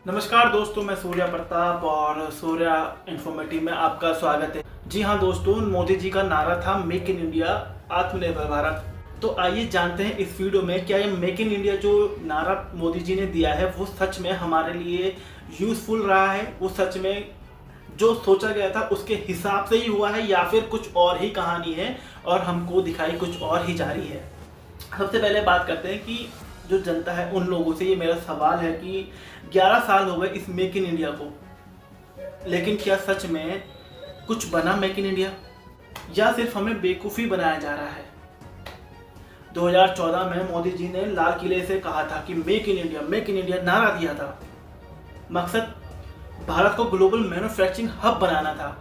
नमस्कार दोस्तों, मैं सूर्या प्रताप और सूर्या इन्फॉर्मेटिव में आपका स्वागत है। जी हाँ दोस्तों, मोदी जी का नारा था मेक इन इंडिया, आत्मनिर्भर भारत। तो आइए जानते हैं इस वीडियो में क्या ये मेक इन इंडिया जो नारा मोदी जी ने दिया है वो सच में हमारे लिए यूजफुल रहा है, वो सच में जो सोचा गया था उसके हिसाब से ही हुआ है या फिर कुछ और ही कहानी है और हमको दिखाई कुछ और ही जा रही है। सबसे पहले बात करते हैं कि जो जनता है उन लोगों से ये मेरा सवाल है कि 11 साल हो गए इस मेक इन इंडिया को, लेकिन क्या सच में कुछ बना मेक इन इंडिया या सिर्फ हमें बेवकूफ़ी बनाया जा रहा है। 2014 में मोदी जी ने लाल किले से कहा था कि मेक इन इंडिया नारा दिया था। मकसद भारत को ग्लोबल मैन्युफैक्चरिंग हब बनाना था।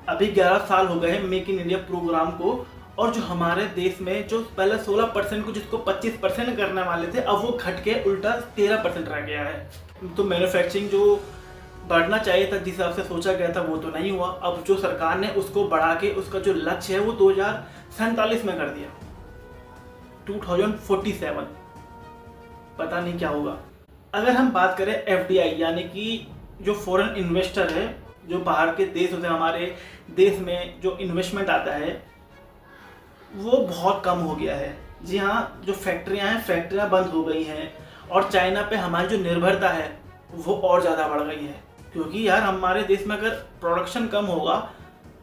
अभी 11 साल हो गए हैं मेक इन इंडिया प्रोग्राम को, और जो हमारे देश में जो पहले 16% को जिसको 25% करने वाले थे, अब वो घट के उल्टा 13% रह गया है। तो मैन्युफैक्चरिंग जो बढ़ना चाहिए था, जिस हिसाब से सोचा गया था, वो तो नहीं हुआ। अब जो सरकार ने उसको बढ़ा के उसका जो लक्ष्य है वो 2047 में कर दिया, 2047। पता नहीं क्या होगा। अगर हम बात करें FDI यानी कि जो फॉरेन इन्वेस्टर है, जो बाहर के देश होते हैं, हमारे देश में जो इन्वेस्टमेंट आता है वो बहुत कम हो गया है। जी हाँ, जो फैक्ट्रियाँ बंद हो गई हैं और चाइना पे हमारी जो निर्भरता है वो और ज़्यादा बढ़ गई है। क्योंकि यार हमारे देश में अगर प्रोडक्शन कम होगा,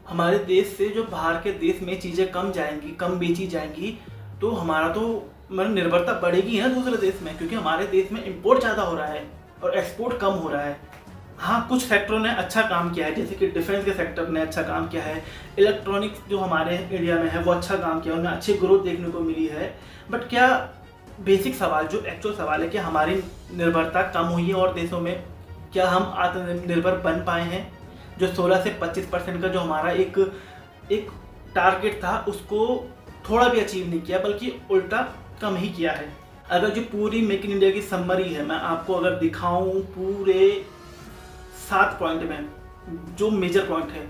हमारे देश से जो बाहर के देश में चीज़ें कम जाएंगी, कम बेची जाएंगी, तो हमारा तो मतलब निर्भरता बढ़ेगी ना दूसरे देश में, क्योंकि हमारे देश में इम्पोर्ट ज़्यादा हो रहा है और एक्सपोर्ट कम हो रहा है। हाँ, कुछ सेक्टरों ने अच्छा काम किया है, जैसे कि डिफेंस के सेक्टर ने अच्छा काम किया है, इलेक्ट्रॉनिक्स जो हमारे इंडिया में है वो अच्छा काम किया है, उन्हें अच्छी ग्रोथ देखने को मिली है। बट क्या बेसिक सवाल, जो एक्चुअल सवाल है, क्या हमारी निर्भरता कम हुई है और देशों में? क्या हम आत्मनिर्भर बन पाए हैं? जो 16 से 25% का जो हमारा एक टारगेट था उसको थोड़ा भी अचीव नहीं किया, बल्कि उल्टा कम ही किया है। अगर जो पूरी मेक इन इंडिया की समरी है, मैं आपको अगर दिखाऊं पूरे 7 पॉइंट में जो मेजर पॉइंट है,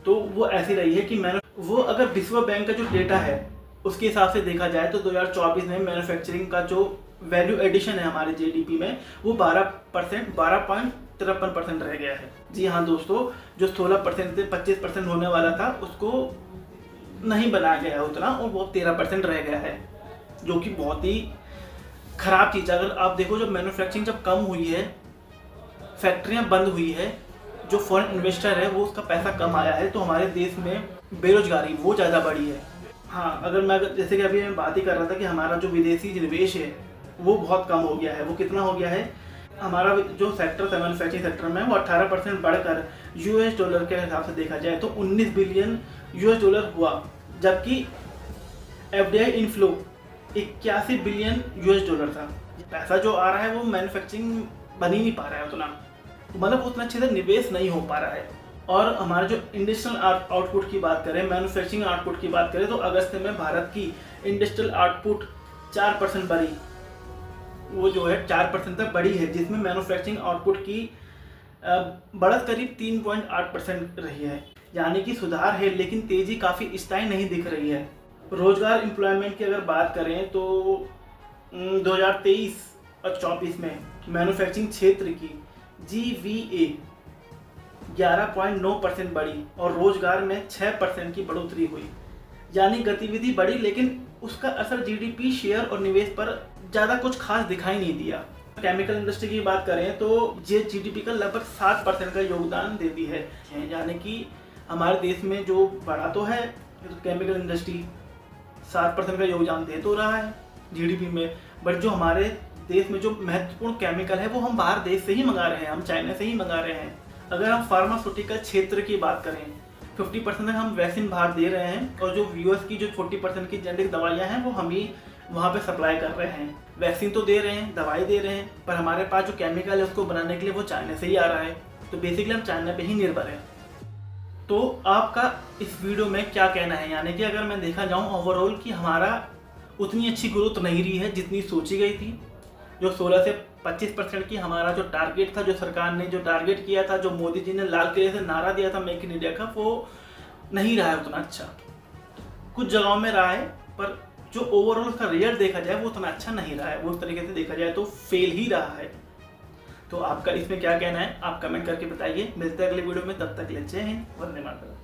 तो वो ऐसी रही है कि वो अगर विश्व बैंक का जो डेटा है उसके हिसाब से देखा जाए तो 2024 में मैन्युफैक्चरिंग का जो वैल्यू एडिशन है हमारे GDP में वो 12.53% रह गया है। जी हाँ दोस्तों, जो 16% से 25% होने वाला था उसको नहीं बनाया गया है उतना, और वो 13% रह गया है, जो कि बहुत ही खराब चीज़ है। अगर आप देखो, जब मैन्युफैक्चरिंग जब कम हुई है, फैक्ट्रियां बंद हुई है, जो फॉरेन इन्वेस्टर है वो उसका पैसा कम आया है, तो हमारे देश में बेरोजगारी वो ज़्यादा बढ़ी है। हाँ, जैसे कि अभी मैं बात ही कर रहा था कि हमारा जो विदेशी निवेश है वो बहुत कम हो गया है। वो कितना हो गया है? हमारा जो सेक्टर था मैन्युफैक्चरिंग सेक्टर में, वो 18% बढ़कर $, के हिसाब से देखा जाए तो 19 बिलियन $, हुआ, जबकि FDI इनफ्लो 81 बिलियन $। था। पैसा जो आ रहा है वो मैन्युफैक्चरिंग बन ही नहीं पा रहा है उतना, मतलब उतना अच्छे से निवेश नहीं हो पा रहा है। और हमारे जो इंडस्ट्रियल आउटपुट की बात करें, मैन्युफैक्चरिंग आउटपुट की बात करें, तो अगस्त में भारत की इंडस्ट्रियल आउटपुट 4% बढ़ी। वो जो है 4% तक बढ़ी है, जिसमें मैन्युफैक्चरिंग आउटपुट की बढ़त करीब 3.8% रही है। यानी कि सुधार है, लेकिन तेजी काफ़ी स्थायी नहीं दिख रही है। रोजगार एम्प्लॉयमेंट की अगर बात करें तो 2023 और 24 में मैन्युफैक्चरिंग क्षेत्र की GVA 11.9% बढ़ी और रोजगार में 6% की बढ़ोतरी हुई। यानी गतिविधि बढ़ी, लेकिन उसका असर GDP, शेयर और निवेश पर ज़्यादा कुछ खास दिखाई नहीं दिया। केमिकल इंडस्ट्री की बात करें तो ये GDP का लगभग 7% का योगदान देती है। यानी कि हमारे देश में जो बढ़ा तो है, तो केमिकल इंडस्ट्री 7% का योगदान दे तो रहा है GDP में, बट जो हमारे देश में जो महत्वपूर्ण केमिकल है वो हम बाहर देश से ही मंगा रहे हैं, हम चाइना से ही मंगा रहे हैं। अगर हम फार्मास्यूटिकल क्षेत्र की बात करें, 50% तक हम वैक्सीन बाहर दे रहे हैं, और जो US की जो 40% की जेनेरिक दवाइयाँ हैं वो हम ही वहाँ पे सप्लाई कर रहे हैं। वैक्सीन तो दे रहे हैं, दवाई दे रहे हैं, पर हमारे पास जो केमिकल है उसको बनाने के लिए वो चाइना से ही आ रहा है। तो बेसिकली हम चाइना पे ही निर्भर हैं। तो आपका इस वीडियो में क्या कहना है? यानी कि अगर मैं देखा जाऊँ ओवरऑल कि हमारा उतनी अच्छी ग्रोथ नहीं रही है जितनी सोची गई थी। जो 16 से 25% की हमारा जो टारगेट था, जो सरकार ने जो टारगेट किया था, जो मोदी जी ने लाल किले से नारा दिया था मेक इन इंडिया का, वो नहीं रहा है उतना अच्छा। कुछ जगहों में रहा है, पर जो ओवरऑल उसका रिजल्ट देखा जाए वो उतना अच्छा नहीं रहा है। वो उस तरीके से देखा जाए तो फेल ही रहा है। तो आपका इसमें क्या कहना है आप कमेंट करके बताइए। मिलते हैं अगले वीडियो में, तब तक ले जय हिंद, वंदे मातरम।